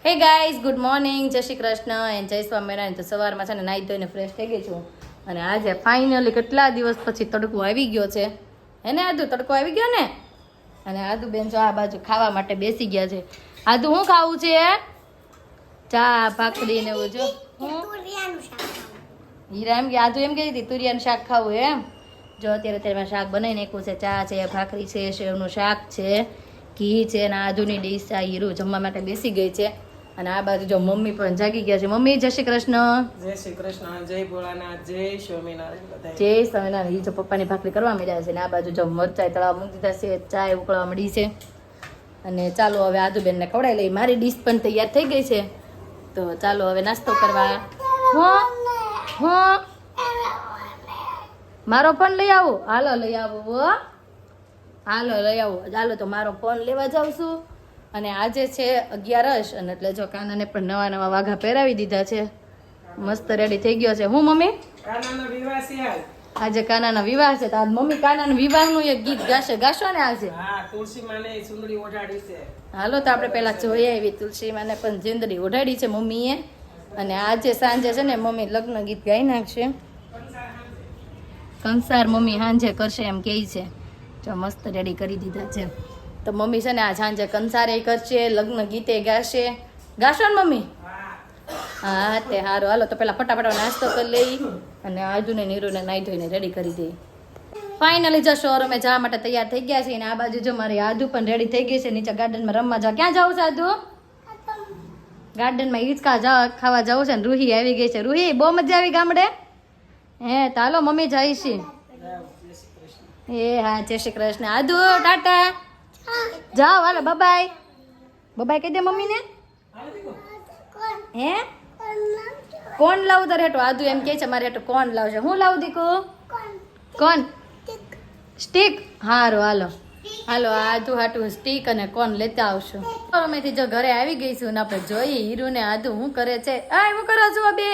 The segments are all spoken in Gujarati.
હે ગાઈઝ, ગુડ મોર્નિંગ, જય શ્રી કૃષ્ણ એન્ડ જય સ્વામિનારાયણ. તો સવારમાં છે ને નાહી ધોઈને ફ્રેશ થઈ ગઈ છું અને આજે ફાઇનલી કેટલા દિવસ પછી તડકો આવી ગયો છે. હે ને આદુ, તડકો આવી ગયો ને. અને આદુ બેન જો આ બાજુ ખાવા માટે બેસી ગયા છે. આદુ શું ખાવું છે? ચા ભાખરી ને એવું. જો હીરા એમ કે આદુ એમ કહી હતી તુરિયાનું શાક ખાવું એમ. જો અત્યારે શાક બનાવી નાખ્યું છે. ચા છે, ભાખરી છે, સેવનું શાક છે, ઘી છે અને આદુની ડીશ આ હીરું જમવા માટે બેસી ગઈ છે. અને આ બાજુ જો મમ્મી પણ જાગી ગયા છે. મમ્મી જય શ્રી કૃષ્ણ. જય શ્રી કૃષ્ણ, જય ભોળાનાથ, જય સ્વામિનારાયણ. જય સ્વામિનારાયણ. ઈ જો પપ્પાની ભાખરી કરવા મળ્યા છે ને આ બાજુ જો મરચાઈ તળાવ મૂકી દીધા છે, ચા ઉકળવા મળી છે. અને ચાલો હવે આદુબેનને ખવડાવી લઈ. મારી ડીશ પણ તૈયાર થઈ ગઈ છે. તો ચાલો હવે નાસ્તો કરવા. મારો ફોન લઈ આવો. હાલો લઈ આવો. હાલો લઈ આવો. ચાલો તો મારો ફોન લેવા જાઉં છું. અને આજે છે 11 અને એટલે જો કાનાને પણ નવા નવા વાઘા પહેરાવી દીધા છે. મસ્ત રેડી થઈ ગયો છે. હું મમ્મી કાનાનો વિવાહ છે આજ. આજે કાનાનો વિવાહ છે તો આજ મમ્મી કાનાના વિવાહનું એક ગીત ગાશો ને આજે. હા, તુલસી માને સુંદરી ઓઢાડી છે. હાલો તો આપણે પહેલા જોઈ આવી. તુલસી માને પણ જીંદડી ઓઢાડી છે મમ્મીએ. અને આજે સાંજે છે ને મમ્મી લગ્ન ગીત ગાઈ નાખશે. કંસાર મમ્મી સાંજે કરશે એમ કહે છે. જો મસ્ત રેડી કરી દીધા છે. તો મમ્મી છે ને આ સાંજે કંસારે કરશે, લગ્ન ગીતે ગાશે. ગાશો ને મમ્મી? હા તે સારું. હાલો તો પેલા ફટાફટ નાસ્તો કરી લઈ અને આજુને નીરુને નાહી ધોઈને રેડી કરી દઈ. ફાઇનલી જો શોરૂમે જવા માટે તૈયાર થઈ ગયા છે. અને આ બાજુ જો મારી આદુ પણ રેડી થઈ ગઈ છે. નીચે ગાર્ડનમાં રમવા જાવ. ક્યાં જવું છે આદુ? ગાર્ડનમાં હિંચકા ખાવા જવું છે ને રૂહી આવી ગઈ છે. રૂહી બહુ મજા આવી ગામડે? હે તાલો મમ્મી જાય છે. એ હા, જય શ્રી કૃષ્ણ. આદુ ટાટા જાઓ. હાલો બાય બાય કહી દે મમ્મીને. હે કોણ લાવું તારે હેઠું? આદુ એમ કે છે મારે હેઠું કોણ લાવશે. હું લાવું દીકુ? કોણ? સ્ટીક. હારું હાલો હાલો. આદુ હાટું સ્ટીક અને કોણ લેતા આવશું. અમેથી જો ઘરે આવી ગઈ છું ને આપણે જોઈએ હીરું ને આદુ શું કરે છે. આ હું કરો છો બે?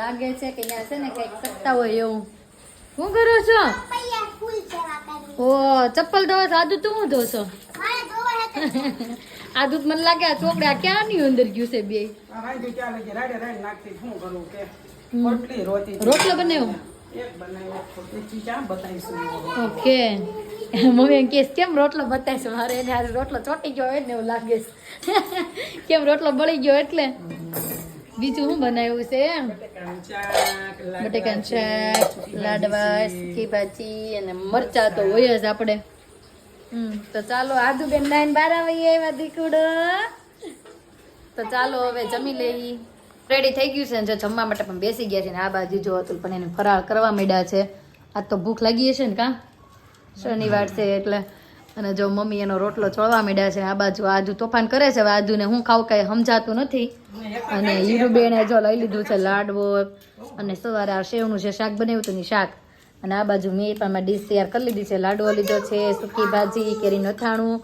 લાગે છે કે અહીંયા છે ને કંઈક કરતા હોય એવું. શું કરો છો? ઓ ચપ્પલ ધોવા. આદુ તું શું ધોશો? આદુ મને લાગે આ ચોકડા ક્યાંની અંદર ગયું છે બે. રોટલો બનાવ્યો. ઓકે મમ્મી એમ કે કેમ રોટલો બતાવીશ? મારે એને આજે રોટલો ચોટી ગયો હોય ને એવું લાગે છે. કેમ રોટલો બળી ગયો એટલે. બીજું શું બનાવ્યું છે? બટેકાનું શાક, લાડવા, સુકી ભાજી અને મરચા તો હોય જ આપણે. તો ચાલો આદુબેન નાઈન 12 વાગે આવ્યા દીકુડો. તો ચાલો હવે જમી લઈ. રેડી થઈ ગયું છે ને જો જમવા માટે પણ બેસી ગયા છે. ને આ બાજુ જો અતુલ પણ એને ફરાળ કરવા માંડ્યા છે. આજ તો ભૂખ લાગી હશે ને કાં? શનિવાર છે એટલે. અને જો મમ્મી એનો રોટલો ચોળવા માંડ્યા છે. આ બાજુ આદુ તોફાન કરે છે. હવે આદુને હું ખાવું કાંઈ સમજાતું નથી. અને હીરુબેને જો લઈ લીધું છે લાડવો અને સવારે આ સેવનું જે શાક બનાવ્યું હતું ને શાક. અને આ બાજુ મેં પણ ડીશ તૈયાર કરી લીધી છે. લાડવો લીધો છે, સૂકી ભાજી, કેરીનું અથાણું,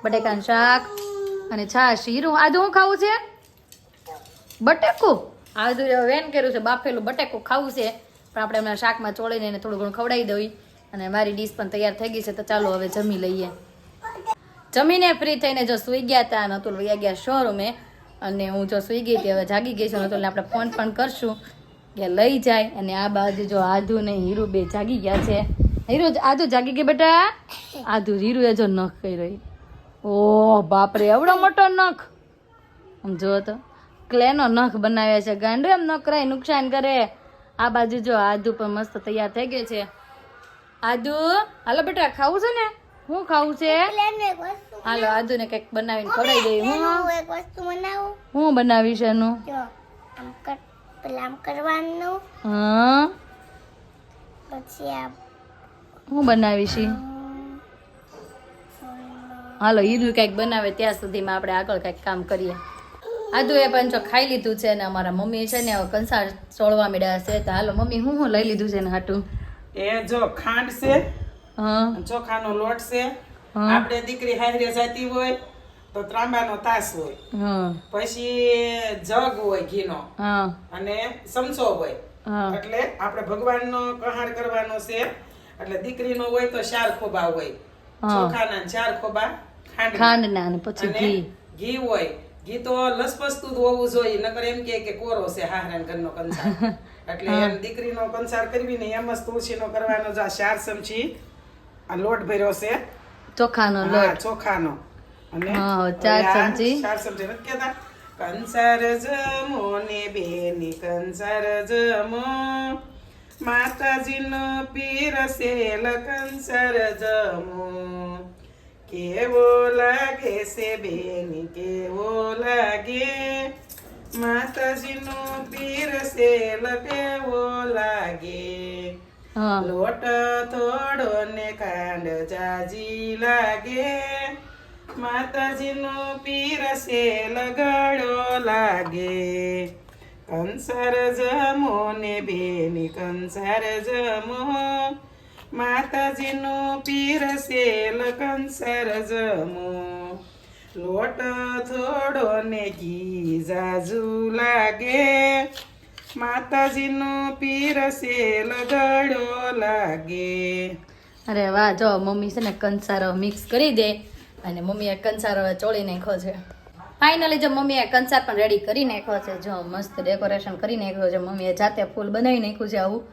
બટેકાનું શાક અને છાશ. હીરું આદુ શું ખાવું છે? બટેકું. આદુ વેન કર્યું છે બાફેલું બટેકું ખાવું છે. પણ આપણે એમના શાકમાં ચોળીને એને થોડું ઘણું ખવડાવી દઈ. અને મારી ડીશ પણ તૈયાર થઈ ગઈ છે. તો ચાલો હવે જમી લઈએ. જમીને ફ્રી થઈને જો સૂઈ ગયા હતા અને અતુલ વયા ગયા શોરૂમે. અને હું જો સૂઈ ગઈ હતી હવે જાગી ગઈ છું. અતુલને આપણે ફોન પણ કરશું કે લઈ જાય. અને આ બાજુ જો આદુ ને હીરુ બે જાગી ગયા છે. હીરુ આદુ જાગી ગઈ બેટા. આદુ હીરુએ જો નખ કર્યો. ઓ બાપરે એવડો મોટો નખ. આમ જો તો ક્લેનો નખ બનાવે છે. ગાંડો એમ ન કરાય, નુકસાન કરે. આ બાજુ જો આદુ પણ મસ્ત તૈયાર થઈ ગઈ છે. આદુ હાલો બેટા ખાવું છે ને? શું ખાવું છે? હાલો આદુ ને કઈક બનાવીને ખવડાવી દઈ. હું બનાવીશ એનું? હા હું બનાવીશ? હાલો હીરું કઈક બનાવે ત્યાં સુધીમાં આપણે આગળ કઈક કામ કરીએ. આદુ એ પણ જો ખાઈ લીધું છે. ને અમારા મમ્મી છે ને કંસાર ચોળવા માંડ્યા છે. તો હાલો મમ્મી હું લઈ લીધું છે ને હાટું? એ જો ખાંડ છે, ચોખાનો લોટ છે. આપણે દીકરી હારે જતી હોય તો ત્રાંબાનો તાસ હોય, પછી જગ હોય ઘીનો અને સમસો હોય. એટલે આપણે ભગવાનનો કહાર કરવાનો છે. એટલે દીકરીનો હોય તો 4 ખોબા હોય ચોખાના, 4 ખોબા ખાંડના, અને પછી ઘી હોય ઘી તો લસપસતું જ હોવું જોઈએ, નકર એમ કે કોરો છે હાહરાન ઘરનો કંસાર. એટલે એમ દીકરીનો કંસાર કરવી ને એમ જ તુલસીનો કરવાનો. જો આ 4 ચમચી આ લોટ ભર્યો છે ચોખાનો હા, લોટ ચોખાનો. અને હા, 4 ચમચી 4 ચમચી નથી કહેતા કંસાર જમો ને બેની કંસાર જમો, માતાજીનો પીરસેલ કંસાર જમો, કેવો લાગે છે બેની કેવો લાગે, માતાજીનો પીરસેલ કેવો લાગે, હા લોટ થોડો ને ખાંડ જાજી લાગે, માતાજીનો પીરસેલ ગળો લાગે, કંસાર જમો ને બેની કંસાર જમો, માતાજીનો પીરસેલ કંસાર જમો, લોટ થોડો ને ઘી જાજુ લાગે, માતાજીનો પીરસેલ ગળો લાગે. અરે વાહ, જો મમ્મી છે ને કંસારો મિક્સ કરી દે અને મમ્મીએ કંસાર હવે ચોળી નાખ્યો છે. ફાઇનલી જો મમ્મીએ કંસાર પણ રેડી કરી નાખ્યો છે. જો મસ્ત ડેકોરેશન કરી નાખ્યો છે મમ્મીએ, જાતે ફૂલ બનાવી નાખ્યું છે આવું,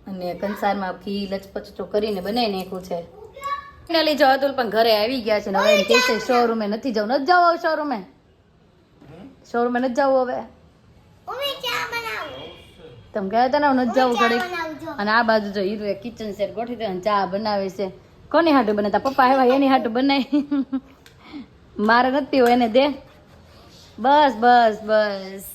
અને કંસારમાં ઘી લચપચું કરીને બનાવી નાખ્યું છે. ફાઇનલી જો અતુલ પણ ઘરે આવી ગયા છે ને હવે એમ કહે છે શોરૂમે નથી જવું. નથી જવું શોરૂમે? શોરૂમે નથી જવું હવે? તમે ગયા હતા ને નથી જવું ઘડી. અને આ બાજુ જો હીરો કિચન સેટ ગોઠવી દે અને ચા બનાવે છે. કોની હાટું બનાવતા? પપ્પા આવ્યા એની હાટું બનાવી. મારે નથી હોય એને દે. બસ બસ બસ.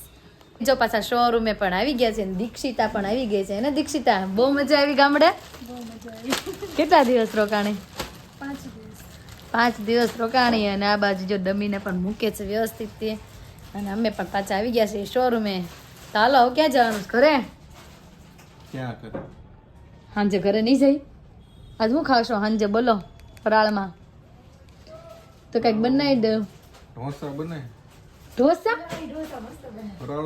જો પાછા શોરૂમે પણ આવી ગયા છે ને દીક્ષિતા પણ આવી ગઈ છે ને. દીક્ષિતા બહુ મજા આવી ગામડે? કેટલા દિવસ રોકાણી? 5 દિવસ રોકાણી. અને આ બાજુ જો ડમીને પણ મૂકે છે વ્યવસ્થિત તે. અને અમે પણ પાછા આવી ગયા છીએ શોરૂમે. તો હાલો હવે ક્યાં જવાનું છે? ઘરે? ક્યાં કરે? સાંજે ઘરે નહીં જઈ? આજ શું ખાશો સાંજે? બોલો ફરાળમાં તો કંઈક બનાવી દઉં. ઢોસા બને? ઢોસા?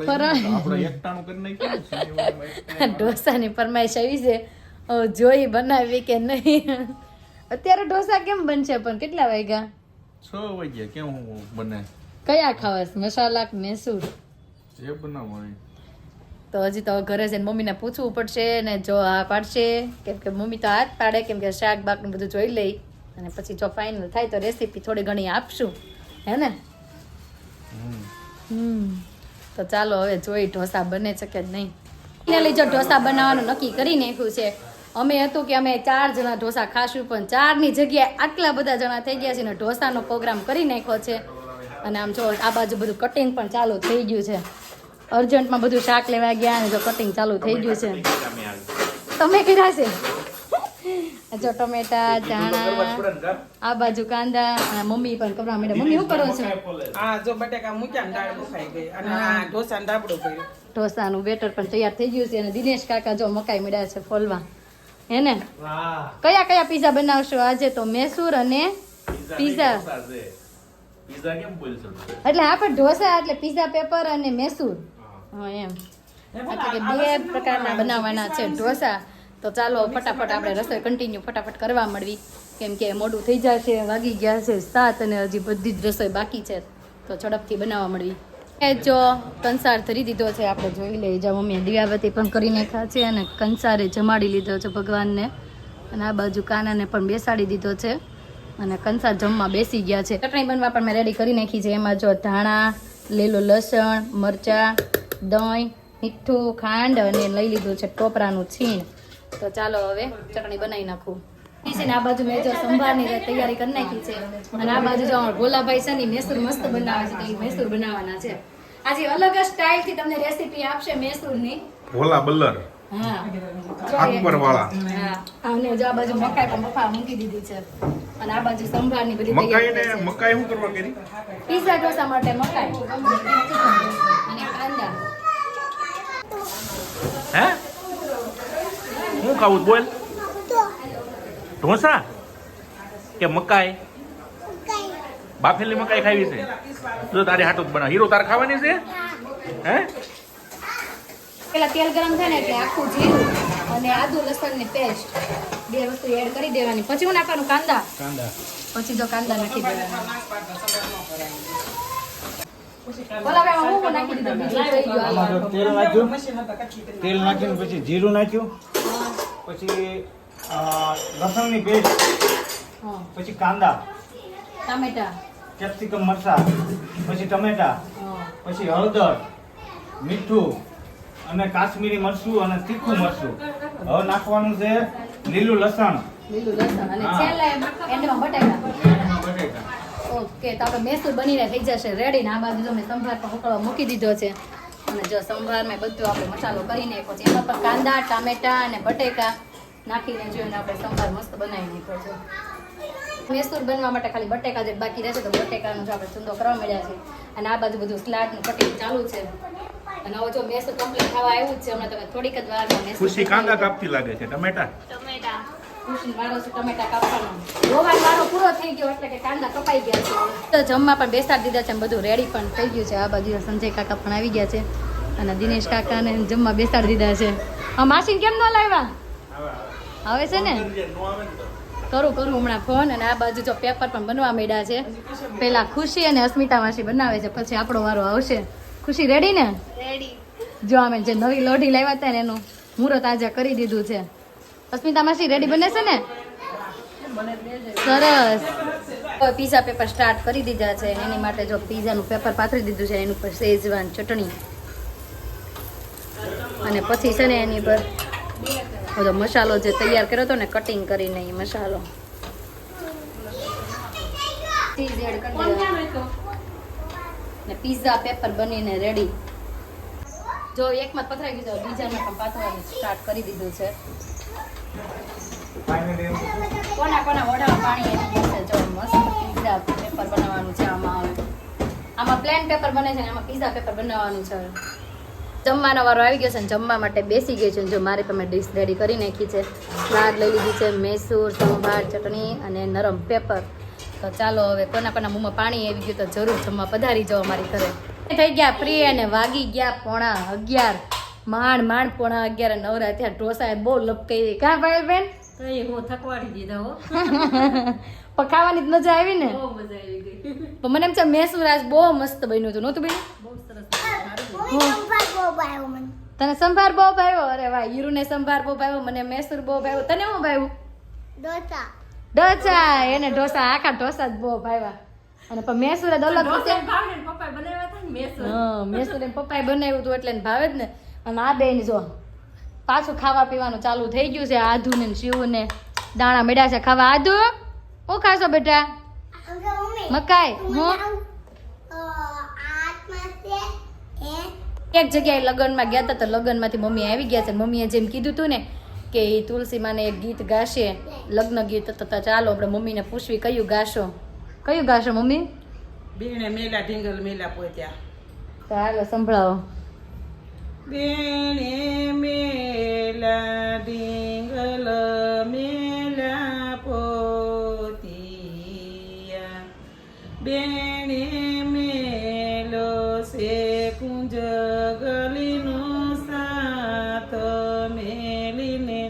ફરાળી આપણે એકટાણું કરી નાખ્યું શનિવારમાં એકટાણું. ઢોસાની ફરમાઈશ આવી છે. હવે જોઈ બનાવી કે નહીં. અત્યારે ઢોસા કેમ બનશે પણ? કેટલા વાગ્યા? 6 વાગ્યા. કેમ હું બને? કયા ખાવાસ? મસાલા કે મૈસૂર? એ બનાવવાની. તો હજી તો ઘરે જઈને મમ્મીને પૂછવું પડશે ને જો આ પાડશે કેમ કે મમ્મી તો હાથ પાડે કેમ કે શાક બાક ને બધું જોઈ લઈ અને પછી જો ફાઇનલ થાય તો રેસીપી થોડી ઘણી આપશું, હે ને? તો ચાલો હવે જોઈ ઢોસા બને છે કે નહીં. ફાઇનલી જો ઢોસા બનાવવાનું નક્કી કરી નાખ્યું છે. અમે હતું કે અમે 4 જણા ઢોસા ખાશું પણ 4ની જગ્યાએ આટલા બધા જણા થઈ ગયા છે ને ઢોસાનો પ્રોગ્રામ કરી નાખ્યો છે. અને આમ જો આ બાજુ બધું કટિંગ પણ ચાલુ થઈ ગયું છે. અર્જન્ટમાં બધું શાક લેવા ગયા અને જો કટિંગ ચાલુ થઈ ગયું છે. તમે કર્યા છે? જો ટમેટા, ધાણા, આ બાજુ કાંદા અને મમ્મી પણ કરવા માંડ્યા. મમ્મી શું કરો છો? હા જો બટેકા મૂક્યા ને દાળ બફાઈ ગઈ અને આ ઢોસાનો ધાબળો પડ્યો. ઢોસાનું બેટર પણ તૈયાર થઈ ગયું છે અને દિનેશ કાકા જો મકાઈ મળ્યા છે ફોલવા, હે ને? કયા કયા પીઝા બનાવશો આજે? તો મૈસૂર અને પીઝા. એટલે આપણે ઢોસા એટલે પીઝા પેપર અને મૈસૂર. હા એમ. એટલે કે 2 પ્રકારના બનાવવાના છે ઢોસા. તો ચાલો ફટાફટ આપણે રસોઈ કન્ટિન્યુ ફટાફટ કરવા મળવી કેમ કે મોડું થઈ જાય છે. વાગી ગયા છે 7 અને હજી બધી જ રસોઈ બાકી છે તો ઝડપથી બનાવવા મળવી. એ જો કંસાર ધરી દીધો છે આપણે જોઈ લઈએ. જો મમ્મીએ દિવાબત્તી પણ કરી નાખ્યા છે અને કંસારે જમાડી લીધો છે ભગવાનને. અને આ બાજુ કાનાને પણ બેસાડી દીધો છે અને કંસાર જમવા બેસી ગયા છે. ચટણી બનવા પણ મેં રેડી કરી નાખી છે. એમાં જો ધાણા, લીલું લસણ, મરચાં, દહીં, મીઠું, ખાંડ અને લઈ લીધું છે ટોપરાનું છીણ. તો ચાલો હવે ચટણી બનાવી નાખું. આ બાજુ મેં જો સંભારની તૈયારી કરી નાખી છે અને આ બાજુ જો ભોલાભાઈ છે ને મૈસૂર મસ્ત બનાવે છે તો મૈસૂર બનાવવાના છે. આજે અલગ જ સ્ટાઇલ થી તમને રેસીપી આપશે મૈસૂરની. ભોલા બલ્લર. હા আকબરવાળા. હા અને જો આ બાજુ મકાઈ પણ બફા મૂકી દીધી છે અને આ બાજુ સંભારની બધી મકાઈ ને તૈયારી મકાઈ શું કરવા કરી? પીઝા ઢોસા માટે મકાઈ અને કાંદા. હે હું ખાવું બોલ? ઢોસા કે મકાઈ? બાફેલી મકાઈ ખાવી છે? જો તારે હાટું જ બનાવ. હીરો તારે ખાવાની છે? હે પેલા તેલ ગરમ થાય ને એટલે આખું જીરું અને આદુ લસણની પેસ્ટ 2 વસ્તુ એડ કરી દેવાની. પછી હું નાખવાનું કાંદા. પછી જો કાંદા નાખી દેવાના. ઓલા ભાઈ હું નાખી દીધું બીજું થઈ ગયું આમાં હાલો. જો તેલ નાખ્યું, મશીન હતા કટકી કરી તેલ નાખ્યું પછી જીરું નાખ્યું, પછી લસણની પેસ્ટ, હા પછી કાંદા, ટામેટા કેપ્સિકમ મરચાં, પછી ટમેટા, હા પછી હળદર, મીઠું અને કાશ્મીરી મરચું અને તીખું મરચું. હવે નાખવાનું છે લીલું લસણ, લીલું લસણ અને હા. છેલ્લે એન્ડમાં બટાકા એમાં બટેટા. ઓકે તો આપણે મૈસૂર બનીને થઈ જશે રેડી ને આ બાજુ જો મેં સંભાર પણ ઉકળવા મૂકી દીધો છે અને જો સંભારમાં બધું આપણે મસાલો કરી નાખ્યો છે એમાં પણ કાંદા ટામેટા અને બટેકા નાખીને જોઈને આપણે સંભાર મસ્ત બનાવી નાખ્યો છે મૈસૂર બનવા માટે ખાલી બટેકા જે બાકી રહેશે તો બટેકાનો જો આપણે ચૂંદો કરવા મળ્યા છે અને આ બાજુ બધું સલાડનું કટિંગ ચાલુ છે અને હવે જો મૈસૂર કમ્પ્લીટ થવા આવ્યું જ છે હમણાં તમે થોડીક જ વારમાં મૈસૂર ખુશી કાંદા કાપતી લાગે છે. ટમેટા ખુશી વારો છે ટમેટા કાપવાનો રોવાનો વારો પૂરો થઈ ગયો એટલે કે કાંદા કપાઈ ગયા છે તો જમવા પણ બેસાડી દીધા છે અને બધું રેડી પણ થઈ ગયું છે આ બાજુ સંજય કાકા પણ આવી ગયા છે અને દિનેશ કાકાને જમવા બેસાડી દીધા છે આ માસીને કેમ ન લાવ્યા આવે છે ને કરું હમણાં ફોન અને આ બાજુ જો પેપર પણ બનવા માંડ્યા છે પેલા ખુશી અને અસ્મિતા માસી બનાવે છે પછી આપણો વારો આવશે ખુશી રેડી ને રેડી જો અમે જે નવી લોઢી લાવ્યા હતા ને એનું મુહૂર્ત આજે કરી દીધું છે અસ્મિતા માસી રેડી બને છે ને સરસ પીઝા પેપર સ્ટાર્ટ કરી દીધા છે એની માટે જો પીઝાનું પેપર પાથરી દીધું છે એની ઉપર શેઝવાન ચટણી અને પછી છે ને એની પર બધો મસાલો જે તૈયાર કર્યો હતો ને કટિંગ કરીને એ મસાલો ચીઝ એડ કરી દેવાનો ને પીઝા પેપર બનીને રેડી જો એકમાં જ પથરાઈ ગયું છે બીજામાં પણ પાથરવાનું સ્ટાર્ટ કરી દીધું છે કોના મોઢામાં પાણી આવી ગયું છે જો મસ્ત પીઝા પેપર બનાવવાનું છે આમાં પ્લેન પેપર બને છે ને આમાં પીઝા પેપર બનાવવાનું છે જમવાનો વારો આવી ગયો છે ને જમવા માટે બેસી ગઈ છે જો મારે તમે ડીશ રેડી કરી નાખી છે સલાડ લઈ લીધી છે મૈસૂર સંભાર ચટણી અને નરમ પેપર તો ચાલો હવે કોના મોંમાં પાણી આવી ગયું તો જરૂર જમવા પધારી જાઓ અમારી ઘરે થઈ ગયા ફ્રી અને વાગી ગયા 11:30 માંડ 11:30 નવરા ત્યાં ઢોસા બહુ લપકાઈ કા ભાઈ બેન હું થકવાડી દીધા હો પણ ખાવાની જ મજા આવી ને બહુ મજા આવી ગઈ પણ મને એમ છે મૈસૂર આજ બહુ મસ્ત બન્યું હતું નહોતું બેન બહુ સરસ તને સંભાર બહુ ભાવ્યો અરે વાહ હીરુને સંભાર બહુ ભાવ્યો મને મૈસૂર બહુ ભાવ્યો તને શું ભાવ્યું ઢોસા એને ઢોસા આખા ઢોસા જ બહુ ભાવ્યા અને પણ મૈસૂર જ અલગ રીતે ભાવને પપ્પાએ બનાવ્યા હતા ને મેસૂર હા મૈસૂર એમ પપ્પાએ બનાવ્યું હતું એટલે એને ભાવે જ ને અને આ બેન જો પાછું ખાવા પીવાનું ચાલુ થઈ ગયું છે આધુ ને શિવ ને દાણા મેળ્યા છે ખાવા આધુ શું ખાશો બેટા મકાઈ હું એક જગ્યાએ લગ્નમાં ગયા હતા તો લગ્નમાંથી મમ્મી આવી ગયા છે મમ્મીએ જેમ કીધું હતું ને કે એ તુલસી માને એક ગીત ગાશે લગ્ન ગીત તો ચાલો આપણે મમ્મીને પૂછવી કયું ગાશો મમ્મી બેને મેલા ઢીંગલ મેલા પોત્યા તો હાલો સંભળાવો બેને મેલા ઢીંગલ મેલા પોતિયા બેને મેલો સે કુંજ ગલીનો સાથ મેલીને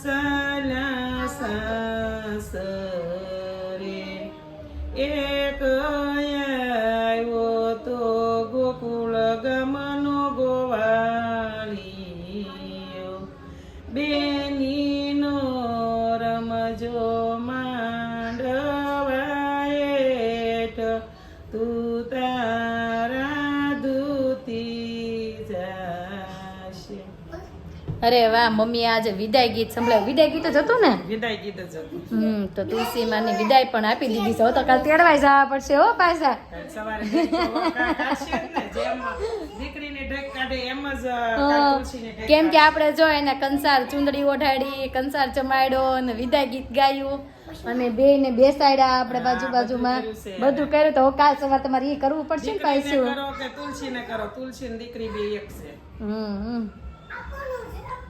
સાલા સાસરે એક આવ્યો તો ગોકુળ ગમનો ગોવાળીયો બેનીનો રમજો માંડવાયેઠ તું તારા દૂતી જાશે. અરે વાહ મમ્મી આજે વિદાય ગીત સંભળાવ્યું વિદાય ગીત જ હતું ને વિદાય ગીત જ હતું. તો તુલસી માની વિદાય પણ આપી દીધી છે હવે તો કાલ તેડવાય જવા પડશે હો પાછા સવારે કાઢશે જ ને, જેમ દીકરીને ઢેક કાઢે એમ જ તુલસીને ઢેક કેમ કે આપણે જો એને કંસાર ચુંદડી ઓઢાડી કંસાર ચમાડ્યો અને વિદાય ગીત ગાયું અને બે ને બેસાડ્યા આપણે બાજુમાં બધું કર્યું તો કાલ સવાર તમારે એ કરવું પડશે ને દીકરીને પાછું કરો કે તુલસીને કરો, તુલસી ને દીકરી બે એક છે.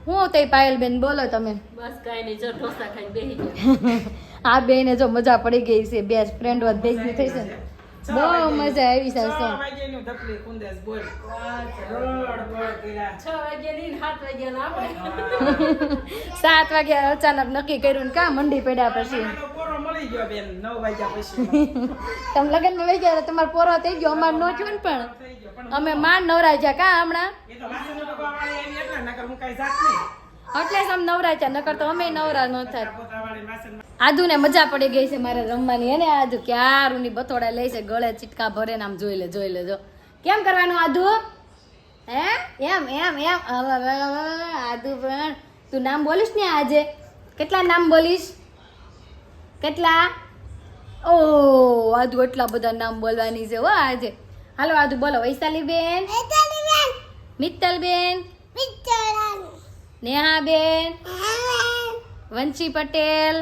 હું તે પાયલબેન બોલો તમે બસ કાંઈ નહીં જો ઢોસા ખાઈને બેસી ગયા આ બેને જો મજા પડી ગઈ છે બે ફ્રેન્ડ ભેગી થઈ છે ને બહુ મજા આવી સાસુ 6 વાગ્યાની ધપલી કુંદેસ બોલ રોડ બોલ કર્યા 6 વાગ્યાની ને 7 વાગ્યાના આપણે 7 વાગે અચાનક નક્કી કર્યું ને કા મંડી પડ્યા પછી આનો પોરો મળી ગયો બેન 9 વાગ્યા પછી તમે લગ્નમાં વહી ગયા તમારો પોરો થઈ ગયો અમાર નો થયો ને પણ થઈ ગયો પણ અમે માંડ નવરાઈ ગયા કા હમણાં એ તો વાસણ ડબ્બા વાળી એવી એટલે નકર હું કઈ જાત નહીં એટલે જ અમે નવરાઈ ગયા નકર તો અમે નવરા ન થાય પોતા વાળી વાસણ આદુ ને મજા પડી ગઈ છે મારે રમવાની એને આદુ ક્યારું ની બથોડા લે છે ગળે ચીટકા ભરે ને આમ જોઈ લે જો કેમ કરવાનું આદુ હે એમ આદુ પણ તું નામ બોલીશ ને આજે કેટલા નામ બોલીશ કેટલા ઓ આદુ એટલા બધા નામ બોલવાની છે હો આજે હાલો આદુ બોલો વૈશાલી બેન મિત્તલ બેન નેહા બેન વંશી પટેલ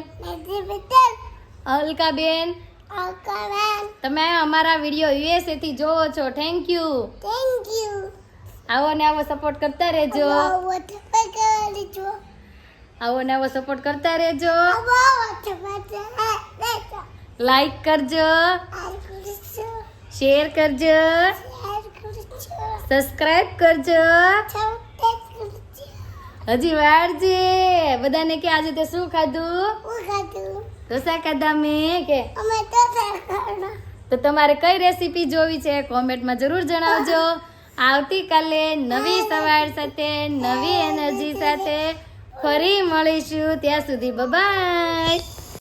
અલકા બેન તમે અમારા વિડીયો યુએસએ થી જોવો છો થેન્ક યુ આવો ને આવો સપોર્ટ કરતા રહેજો આવો ને આવો સપોર્ટ કરતા રહેજો લાઈક કરજો શેર કરજો સબસ્ક્રાઇબ કરજો હજી વાર છે બધાને કે આજે તે શું ખાધું ઢોસા ખાધા મેં કે તો તમારે કઈ રેસીપી જોવી છે કોમેન્ટમાં જરૂર જણાવજો આવતીકાલે નવી સવાર સાથે નવી એનર્જી સાથે ફરી મળીશું ત્યાં સુધી બાય